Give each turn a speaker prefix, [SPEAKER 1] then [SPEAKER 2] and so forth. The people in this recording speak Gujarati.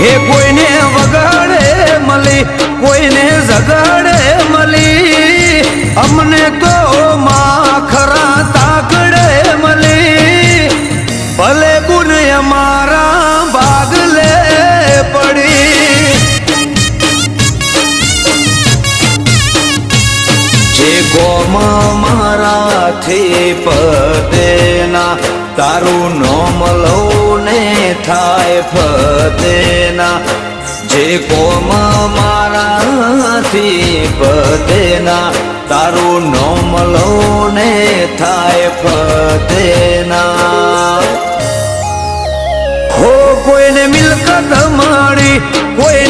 [SPEAKER 1] હે કોઈને વગાડે મળી, કોઈને ઝઘડે મળી, અમને તો માખરા તાકડે મળી. ભલે ગુણ અમારા ભાગલે પડી. જે કોમ મારાથી પદેના, તારું નોમ લઉં ને થાય ફતેના. જે કોમ મારાથી પદેના, તારું નોમ લઉં ને થાય ફતેના. હો કોઈને મિલકત મળી, કોઈ